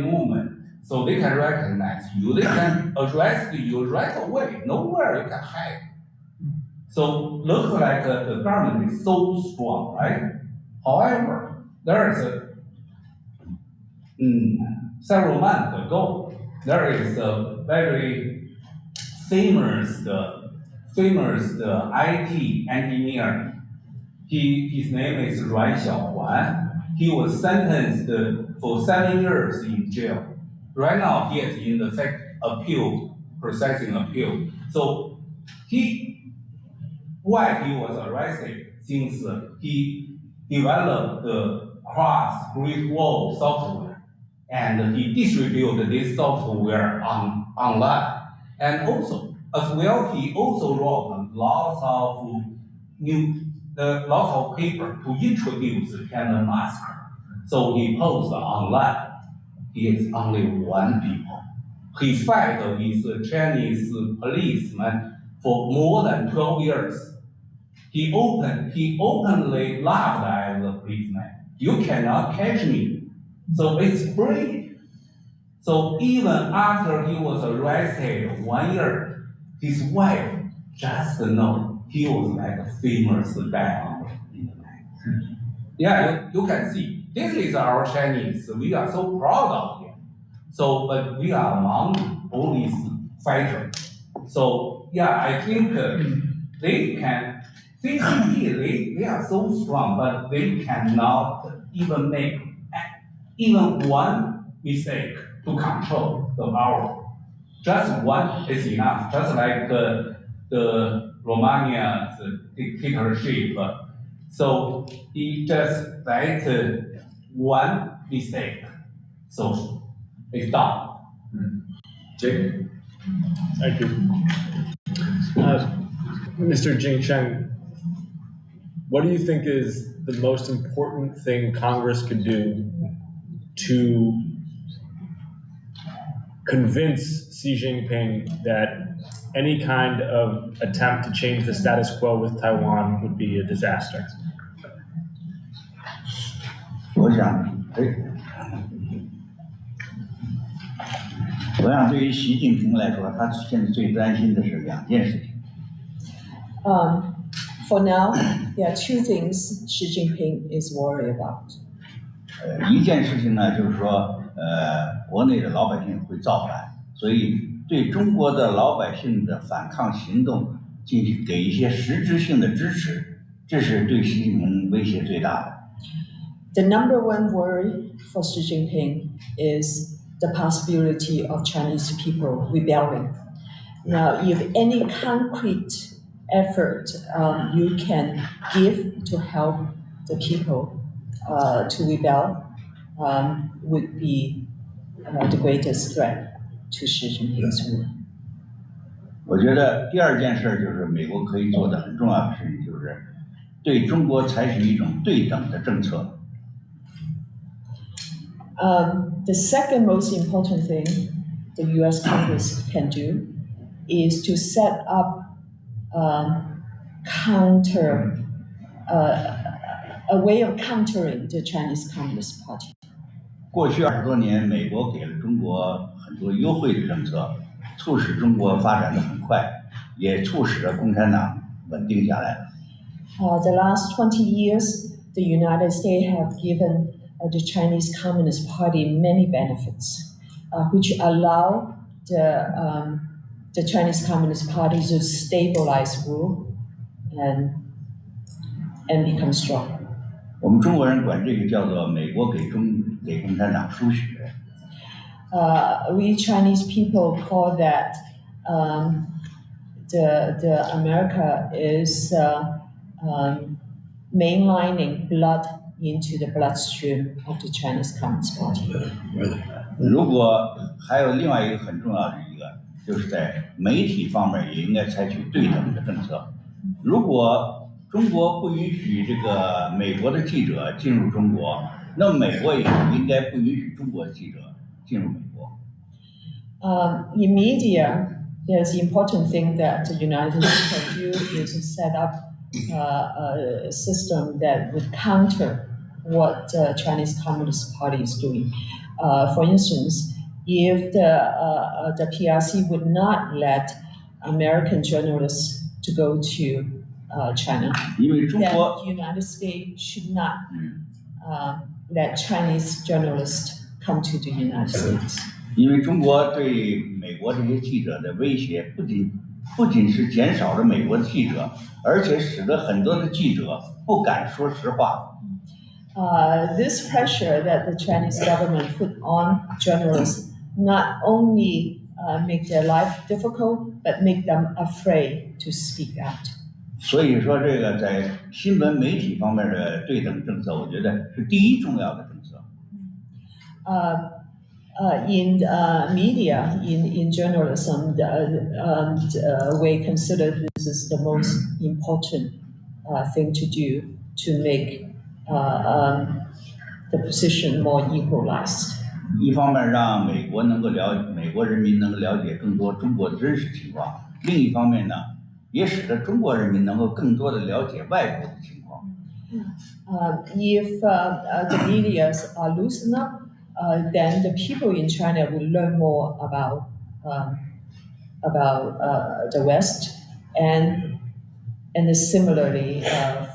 movement. So they can recognize you. They can arrest you right away. Nowhere you can hide. So looks like the government is so strong, right? However, there is several months ago, there is a very famous IT engineer. His name is Ruan Xiaohuan. He was sentenced for 7 years in jail. Right now, he is in the processing appeal. So why he was arrested? Since he developed the cross-Great Wall software, and he distributed this software online. And also, as well, he also wrote lots of paper to introduce the Tiananmen Massacre. So he posted online. He is only one people. He fight with the Chinese policemen for more than 12 years. he openly laughed at the policeman. You cannot catch me. So it's free. So even after he was arrested 1 year, his wife just know he was like a famous guy in the night. Yeah, you can see. This is our Chinese. We are so proud of him. So, but we are among all these fighters. So, yeah, I think they can, CCP, they are so strong, but they cannot even make even one mistake to control the power. Just one is enough, just like the Romania dictatorship. So it just like one mistake. So it's done. Jake? Thank you. Mr. Jingcheng, what do you think is the most important thing Congress could do to convince Xi Jinping that any kind of attempt to change the status quo with Taiwan would be a disaster? 我想对于习近平来说，他现在最担心的是2件事情。For now, there are two things Xi Jinping is worried about. 一件事情呢，就是说，国内的老百姓会造反，所以对中国的老百姓的反抗行动进行给一些实质性的支持，这是对习近平威胁最大的。The number one worry for Xi Jinping is the possibility of Chinese people rebelling. Now, if any concrete effort you can give to help the people to rebel would be the greatest threat to Xi Jinping's rule. 我觉得第二件事就是美国可以做的很重要的事情，就是对中国采取一种对等的政策。The second most important thing the U.S. Congress can do is to set up a way of countering the Chinese Communist Party. 过去20多年，美国给了中国很多优惠的政策，促使中国发展得很快，也促使了共产党稳定下来。The last 20 years, the United States have given the Chinese Communist Party many benefits, which allow the Chinese Communist Party to stabilize rule and become strong. 我们中国人管这个叫做美国给共产党输血。We Chinese people call that the America is mainlining blood into the bloodstream of the Chinese Communist Party. 如果还有另外一个很重要的一个，就是在媒体方面也应该采取对等的政策。如果中国不允许这个美国的记者进入中国，那么美国也应该不允许中国的记者进入美国。In media, there's the important thing that the United States can do is to set up a system that would counter what the Chinese Communist Party is doing. For instance, if the PRC would not let American journalists to go to China, then the United States should not let Chinese journalists come to the United States. 因为中国对美国这些记者的威胁，不仅是减少了美国的记者，而且使得很多的记者不敢说实话。This pressure that the Chinese government put on journalists not only make their life difficult, but make them afraid to speak out. 所以说，这个在新闻媒体方面的对等政策，我觉得是第一重要的政策。In media, in journalism, we consider this is the most important thing to do to make the position more equalized. 一方面让美国人民能够了解更多中国的真实情况，另一方面呢，也使得中国人民能够更多的了解外国的情况。If the medias are loosened up, then the people in China will learn more about the West, and similarly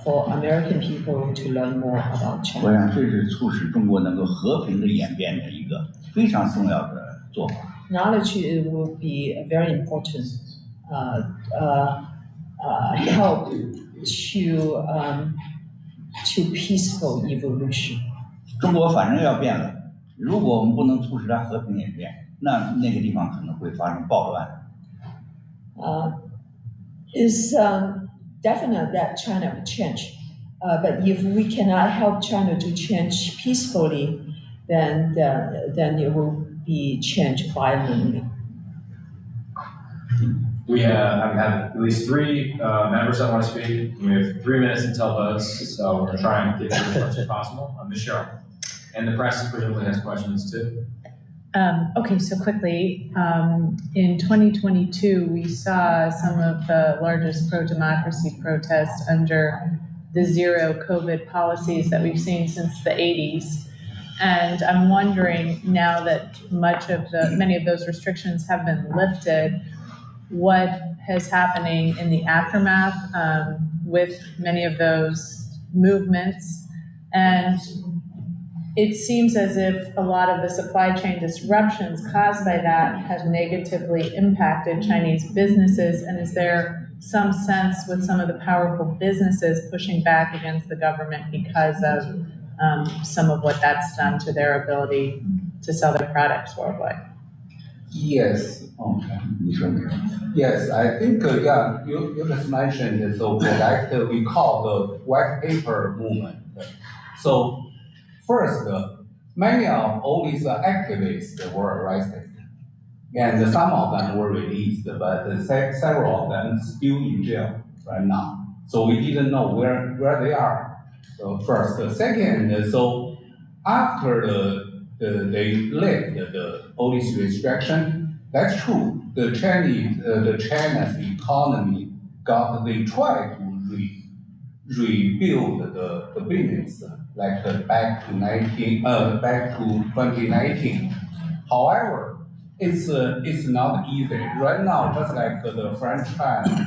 for American people to learn more about 我 China. 想这是促使中国能够和平的演变的一个非常重要的做法。Knowledge will be a very important help to peaceful evolution. 中国反正要变了，如果我们不能促使它和平演变，那个地方可能会发生暴乱。It's definite that China will change, but if we cannot help China to change peacefully, then it will be changed violently. We have at least 3 members that want to speak. We have 3 minutes until votes, so we're going to try and get through as much as possible. Ms. Cheryl. And the press presumably has questions too. Okay, so quickly, in 2022, we saw some of the largest pro-democracy protests under the zero COVID policies that we've seen since the 80s. And I'm wondering now that many of those restrictions have been lifted, what is happening in the aftermath with many of those movements. And it seems as if a lot of the supply chain disruptions caused by that have negatively impacted Chinese businesses. And is there some sense with some of the powerful businesses pushing back against the government because of some of what that's done to their ability to sell their products worldwide? Yes. Okay. Yes, I think you just mentioned so what we call the white paper movement. So first, many of all these activists were arrested, and some of them were released, but several of them still in jail right now. So we didn't know where they are. So first, second, so after they lifted all this restriction, that's true. The China's economy they tried to rebuild the business like back to 2019. However, it's not easy right now. Just like the French China,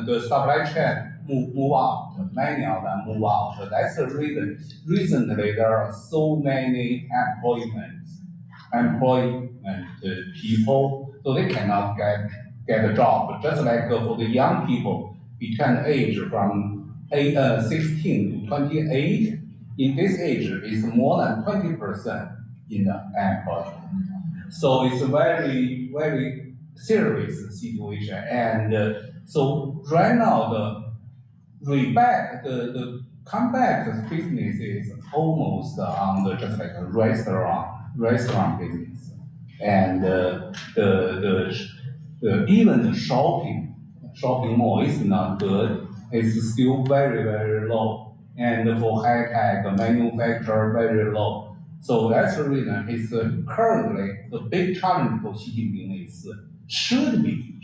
the supply chain move out. Many of them move out. That's the reason. Recently, there are so many employment people, so they cannot get a job. Just like for the young people between the age from 16 to 28, in this age is more than 20% in the employment. So it's a very, very serious situation. And so right now the comeback business is almost on the just like a restaurant business, and even the shopping mall is not good. It's still very, very low, and for high tech manufacturer very low. So that's the reason. It's currently the big challenge for Xi Jinping is should be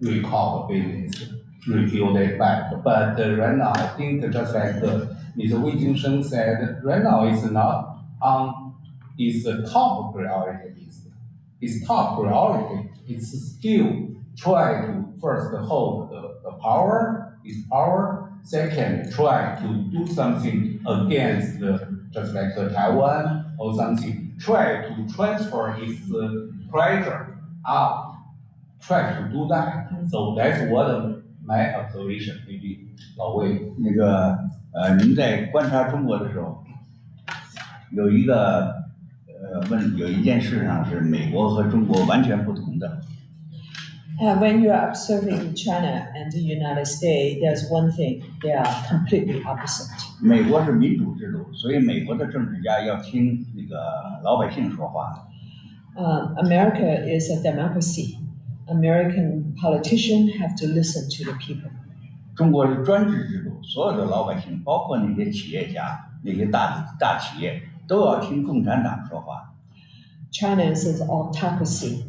recall the business, rebuild it back. But right now, I think just like Ms. Wei Jingsheng said, right now it's not on its top priority. Its top priority is still try to first hold the power, its power. Second, try to do something against just like Taiwan or something. Try to transfer its pressure up. Try to do that. So that's what my observation maybe 老魏。您在观察中国的时候，有一件事上是美国和中国完全不同的。When you are observing China and the United States, there's one thing, they are completely opposite. 美国是民主制度，所以美国的政治家要听老百姓说话。America is a democracy. American politicians have to listen to the people. 中国是专制制度，所有的老百姓，包括那些企业家、那些大企业，都要听共产党说话。China is an autocracy.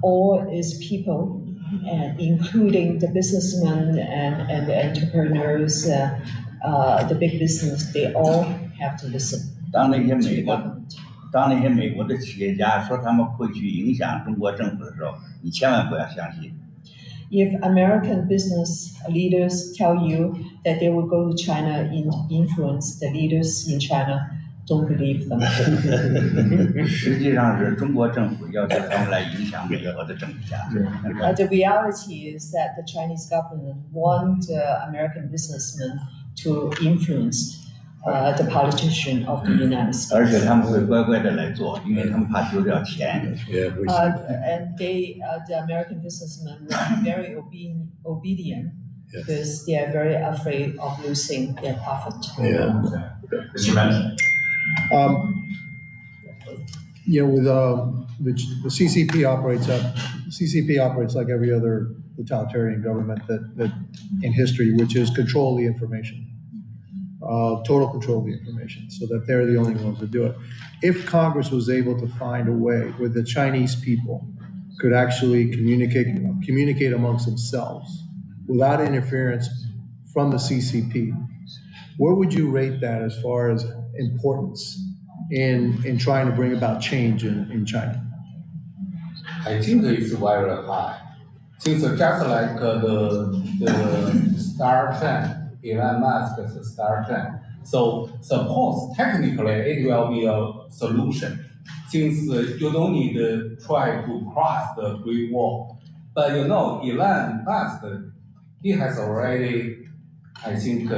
All its people and including the businessmen and the entrepreneurs, the big business, they all have to listen 当那些 to 美 the 国 government. 当那些美国的企业家说他们会去影响中国政府的时候，你千万不要相信。 If American business leaders tell you that they will go to China and influence the leaders in China, don't believe them. 实际上是中国政府要求他们来影响美国的政治家。 The reality is that the Chinese government want American businessmen to influence the politician of the United 而且 States. 他们会乖乖的来做，因为他们怕丢掉钱。 And the American businessmen will be very obedient because they are very afraid of losing their profit. Mr. Benjamin. With the CCP operates like every other totalitarian government that in history, which is control the information, total control of the information, so that they're the only ones that do it. If Congress was able to find a way where the Chinese people could actually communicate amongst themselves without interference from the CCP, where would you rate that as far as importance in trying to bring about change in China? I think it's very high. Since just like the star trend, Elon Musk's star trend. So suppose technically it will be a solution, since you don't need to try to cross the Great Wall. But Elon Musk, he has already, I think,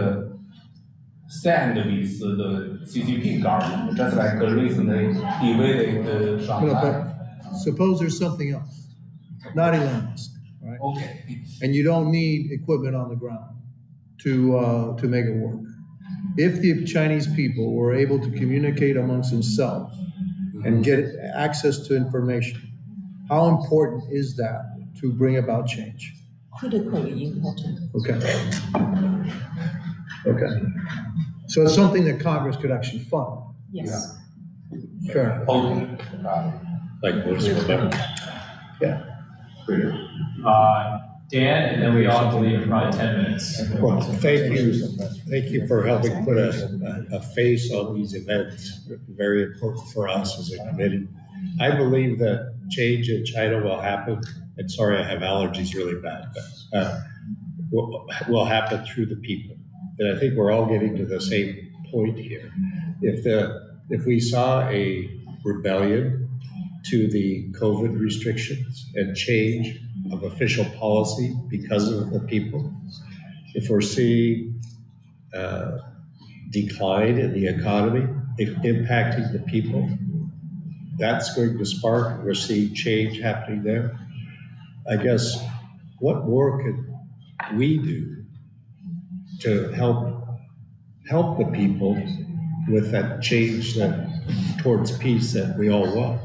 stand with the CCP government, just like recently divided Shanghai. But suppose there's something else, not Elon Musk, right? Okay. And you don't need equipment on the ground to make it work. If the Chinese people were able to communicate amongst themselves and get access to information, how important is that to bring about change? Critically important. Okay. So it's something that Congress could actually fund. Yes. Fair enough. Okay. Like most of them. Yeah. Dan, and then we all have to leave in probably 10 minutes. Well, thank you for helping put a face on these events. Very important for us as a committee. I believe that change in China will happen. And sorry, I have allergies really bad, but will happen through the people. And I think we're all getting to the same point here. If we saw a rebellion to the COVID restrictions and change of official policy because of the people, if we're seeing decline in the economy, impacting the people, that's going to spark, we're seeing change happening there. I guess, what more could we do to help the people with that change towards peace that we all want?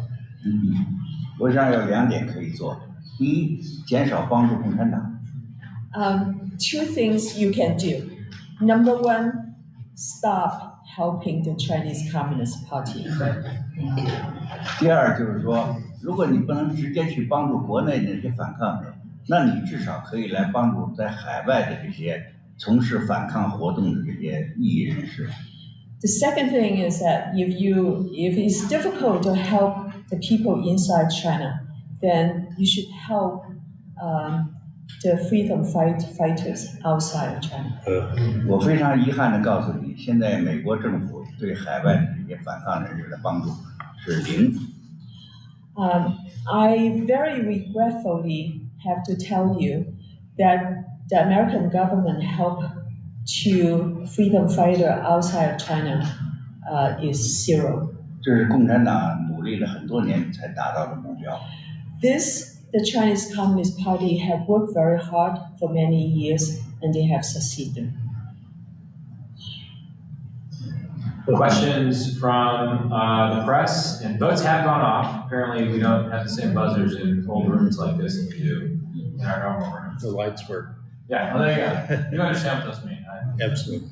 我想有2点可以做。第一，减少帮助共产党。Two things you can do. Number one, stop helping the Chinese Communist Party. 第二就是说，如果你不能直接去帮助国内的这些反抗者，那你至少可以来帮助在海外的这些从事反抗活动的这些异议人士。The second thing is that if it's difficult to help the people inside China, then you should help the freedom fighters outside of China. 我非常遗憾地告诉你，现在美国政府对海外的这些反抗人士的帮助是0。I very regretfully have to tell you that the American government help to freedom fighter outside of China is 0. 这是共产党努力了很多年才达到的目标。The Chinese Communist Party have worked very hard for many years and they have succeeded. Questions from the press, and votes have gone off. Apparently, we don't have the same buzzers in old rooms like this that we do in our normal rooms. The lights work. Yeah, well, there you go. You understand what this means. Absolutely.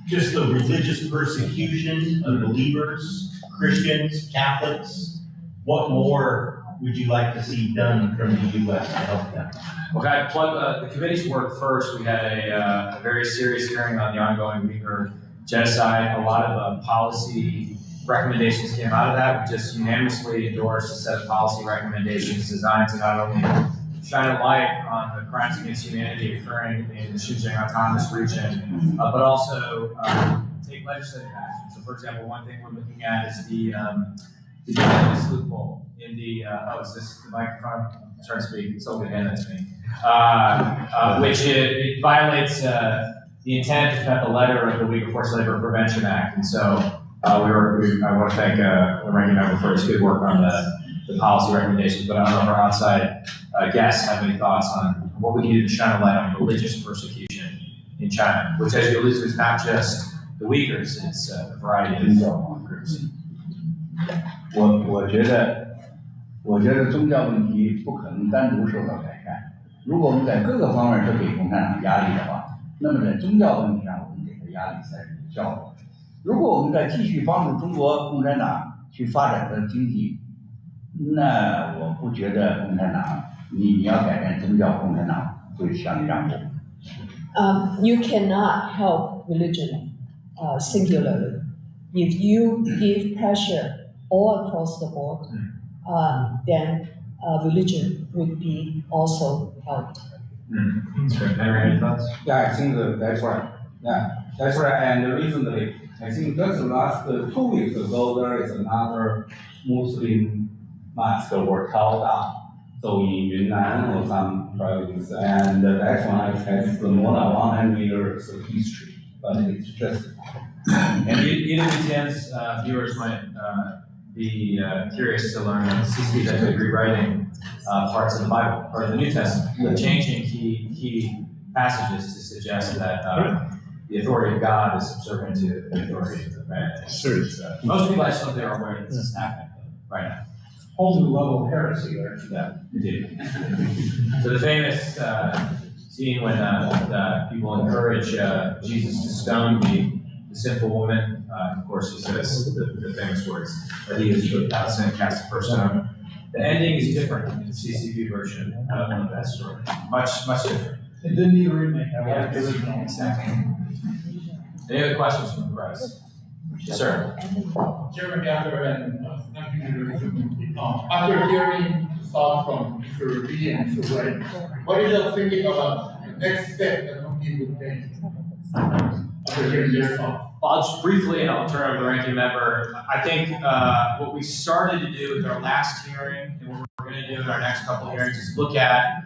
Just the religious persecution of believers, Christians, Catholics. What more would you like to see done from the U.S. to help them? Okay, I plug the committee's work first. We had a very serious hearing on the ongoing Uyghur genocide. A lot of policy recommendations came out of that. We just unanimously endorsed a set of policy recommendations designed to not only shine a light on the crimes against humanity occurring in the Xinjiang Autonomous Region, but also take legislative action. So, for example, one thing we're looking at is the this loophole in the is this the microphone? I'm trying to speak. It's over hand to me. Which it violates the intent, if not the letter, of the Uyghur Forced Labor Prevention Act. And so I want to thank the ranking member for his good work on the policy recommendations. But I don't know if our outside guests have any thoughts on what we can do to shine a light on religious persecution in China, which, as you alluded to, is not just the Uyghurs; it's a variety of groups. 我觉得宗教问题不可能单独受到改善。如果我们在各个方面都给共产党压力的话，那么在宗教问题上我们给他压力才是有效果。如果我们再继续帮助中国共产党去发展它的经济，那我不觉得共产党你要改变宗教，共产党会向你让步。You cannot help religion singularly. If you give pressure all across the board, then religion would be also helped. Henry, any thoughts? Yeah, I think that's right. Yeah, that's right. And recently, I think just last 2 weeks ago, there is another Muslim massacre were held up. So in Yunnan or some province, and that one has more than 100 years of history. But it's just. And EWTN's viewers might be curious to learn that the CCP is actually rewriting parts of the Bible, part of the New Testament, changing key passages to suggest that the authority of God is subservient to the authority of man. Most people, I just don't think are aware that this is happening right now. Whole new level of heresy there. Yeah, indeed. So the famous scene when people encourage Jesus to stone the sinful woman, of course he says the famous words that he is without sin cast the first stone. The ending is different in the CCP version of that story. Much different. It didn't need a remake. Yeah, exactly. Any other questions from the press? Yes, sir. Chairman Gallagher and after hearing thoughts from Mr. Lee and Mr. Wright, what is your thinking about the next step that company would take after hearing their thoughts? Well, I'll just briefly, and I'll turn over to the ranking member. I think what we started to do with our last hearing, and what we're going to do in our next couple of hearings, is look at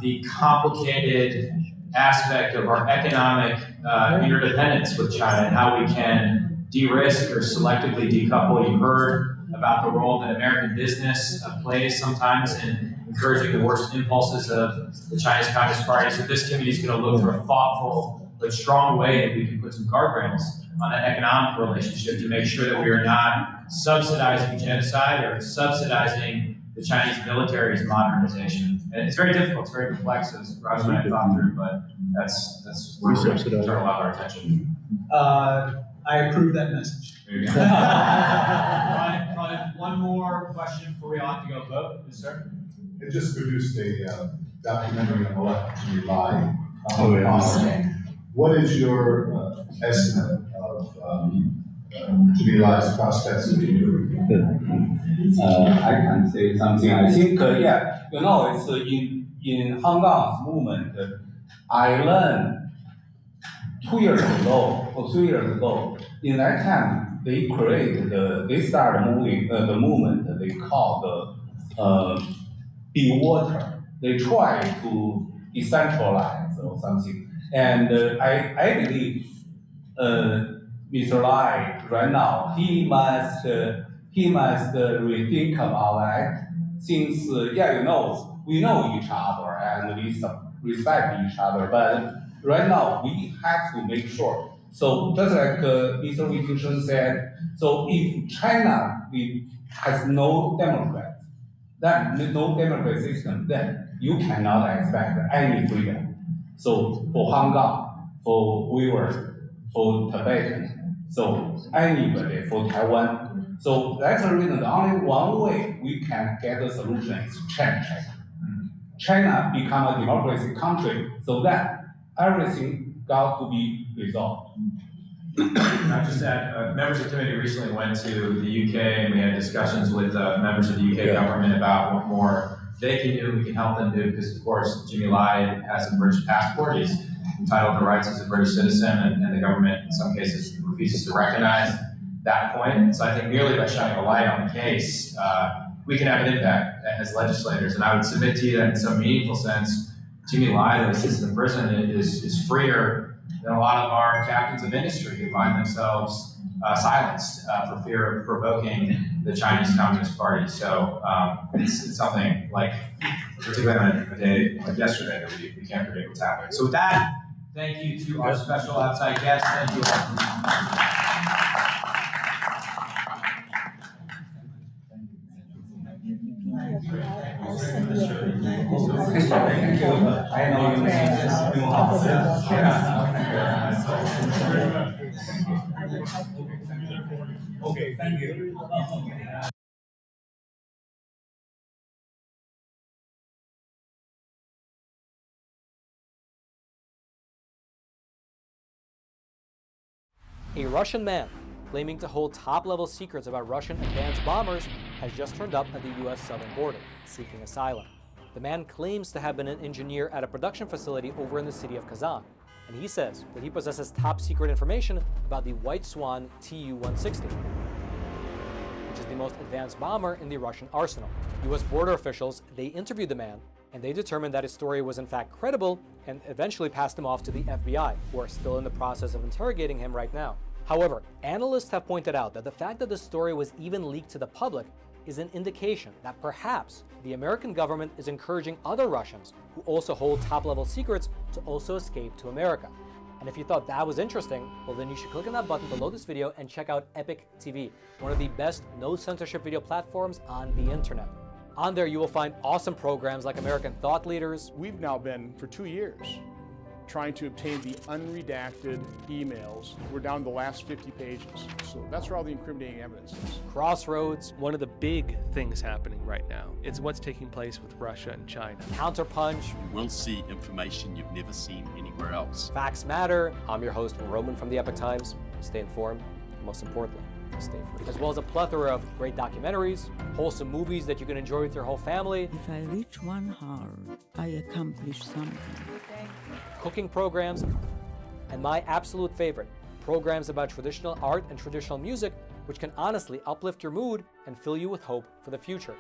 the complicated aspect of our economic interdependence with China and how we can de-risk or selectively decouple. You've heard about the role that American business plays sometimes in encouraging the worst impulses of the Chinese Communist Party. So this committee is going to look for a thoughtful but strong way that we can put some guardrails on that economic relationship to make sure that we are not subsidizing genocide or subsidizing the Chinese military's modernization. And it's very difficult, it's very complex, as Roger and I thought through, but that's where we're going to turn a lot of our attention. I approve that message. There you go. Probably one more question before we all have to go vote. Yes, sir? It just produced a documentary on election July. What is your estimate of July's prospects in the I can say something. I think, yeah, it's in Hong Kong's movement, I learned 2 years ago or 3 years ago, in that time, they started moving the movement they call the Be Water. They try to decentralize or something. And I believe Mr. Lai right now, he must rethink about that. Since we know each other and we respect each other, but right now we have to make sure. So just like Mr. Wittgenstein said, so if China has no democrat, then no democratic system, then you cannot expect any freedom. So for Hong Kong, for Uyghurs, for Tibetans, So anybody for Taiwan. So that's the reason the only one way we can get a solution is change China. China become a democracy country so that everything got to be resolved. Not just that, members of the committee recently went to the UK and we had discussions with members of the UK government about what more they can do, we can help them do, because of course Jimmy Lai has a British passport, he's entitled to rights as a British citizen, and the government in some cases refuses to recognize that point. So I think merely by shining a light on the case, we can have an impact as legislators. And I would submit to you that in some meaningful sense, Jimmy Lai, who sits in prison, is freer than a lot of our captains of industry who find themselves silenced for fear of provoking the Chinese Communist Party. So it's something like, particularly on a day like yesterday, that we can't predict what's happening. So with that, thank you to our special outside guests. Thank you all. I know you made this new house. Okay, thank you. A Russian man claiming to hold top-level secrets about Russian advanced bombers has just turned up at the U.S. southern border, seeking asylum. The man claims to have been an engineer at a production facility over in the city of Kazan, and he says that he possesses top-secret information about the White Swan Tu-160, which is the most advanced bomber in the Russian arsenal. U.S. border officials, they interviewed the man, and they determined that his story was in fact credible and eventually passed him off to the FBI, who are still in the process of interrogating him right now. However, analysts have pointed out that the fact that the story was even leaked to the public is an indication that perhaps the American government is encouraging other Russians who also hold top-level secrets to also escape to America. And if you thought that was interesting, well then you should click on that button below this video and check out Epic TV, one of the best no-censorship video platforms on the internet. On there you will find awesome programs like American Thought Leaders. We've now been, for 2 years, trying to obtain the unredacted emails. We're down to the last 50 pages. So that's where all the incriminating evidence is. Crossroads. One of the big things happening right now is what's taking place with Russia and China. Counterpunch. You will see information you've never seen anywhere else. Facts Matter. I'm your host, Roman from the Epoch Times. Stay informed, and most importantly, stay free. As well as a plethora of great documentaries, wholesome movies that you can enjoy with your whole family. If I reach 1 hour, I accomplish something. Cooking programs, and my absolute favorite, programs about traditional art and traditional music, which can honestly uplift your mood and fill you with hope for the future.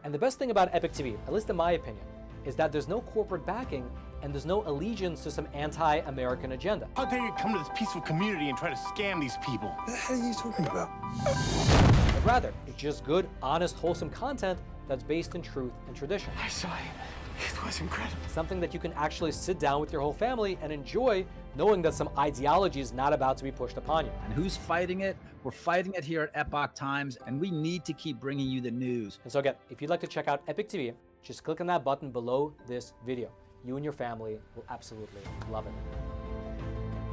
And the best thing about Epic TV, at least in my opinion, is that there's no corporate backing and there's no allegiance to some anti-American agenda. How dare you come to this peaceful community and try to scam these people? What the hell are you talking about? But rather, it's just good, honest, wholesome content that's based in truth and tradition. I saw it. It was incredible. Something that you can actually sit down with your whole family and enjoy, knowing that some ideology is not about to be pushed upon you. And who's fighting it? We're fighting it here at Epoch Times, and we need to keep bringing you the news. And so again, if you'd like to check out Epic TV, just click on that button below this video. You and your family will absolutely love it.